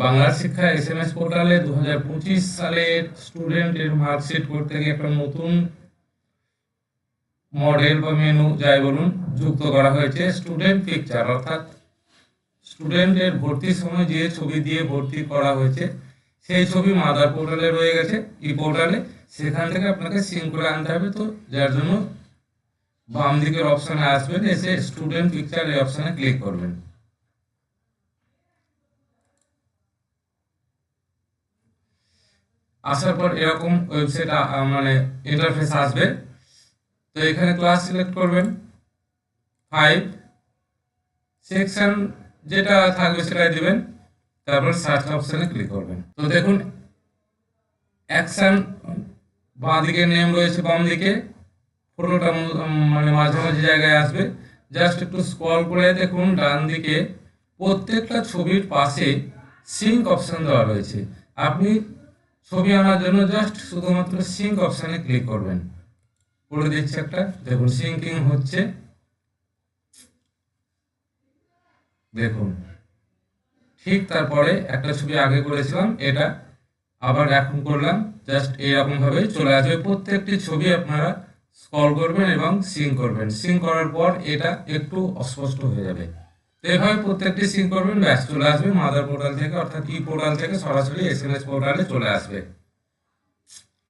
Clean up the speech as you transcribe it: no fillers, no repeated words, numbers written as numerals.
বাংলা শিক্ষা এসএমএস পোর্টালে 2025 সালের স্টুডেন্টের মার্কশিট করতে গিয়ে একটা নতুন মডেল বা মেনু যাই বলুন যুক্ত করা হয়েছে স্টুডেন্ট পিকচার, অর্থাৎ স্টুডেন্টের ভর্তির সময় যে ছবি দিয়ে ভর্তি করা হয়েছে সেই ছবি মাদার পোর্টালে রয়ে গেছে ই পোর্টালে। সেখান থেকে আপনাকে সিঙ্ক করে আনতে হবে। তো যার জন্য বাম দিকের অপশানে আসবেন, এসে স্টুডেন্ট পিকচার এই অপশানে ক্লিক করবেন। আসার পর এরকম ওয়েবসাইট মানে ইন্টারফেস আসবে। তো এখানে ক্লাস সিলেক্ট করবেন, 5 সেকশন যেটা থাকবে সেটাই দিবেন, তারপর সার্চ অপশানে ক্লিক করবেন। তো দেখুন অ্যাকশন বাঁ দিকে নেম রয়েছে, বাম দিকে ফটোটা মানে মাঝামাঝি জায়গায় আসবে। জাস্ট একটু স্ক্রল করে দেখুন ডান দিকে প্রত্যেকটা ছবির পাশে সিঙ্ক অপশান দেওয়া রয়েছে। আপনি ছবি আনার জন্য জাস্ট শুধুমাত্র সিঙ্ক অপশানে ক্লিক করবেন। করে দিচ্ছে একটা, দেখুন সিঙ্কিং হচ্ছে, দেখুন ঠিক তারপরে একটা ছবি আগে করেছিলাম এটা আবার এখন করলাম, জাস্ট এইরকম ভাবে চলে আসবে। প্রত্যেকটি ছবি আপনারা স্ক্রল করবেন এবং সিঙ্ক করবেন। সিঙ্ক করার পর এটা একটু অস্পষ্ট হয়ে যাবে। তো এইভাবে প্রত্যেকটি সিঙ্ক করবেন, ব্যাস চলে আসবে মাদার পোর্টাল থেকে, অর্থাৎ ই পোর্টাল থেকে সরাসরি এসএমএস পোর্টালে চলে আসবে।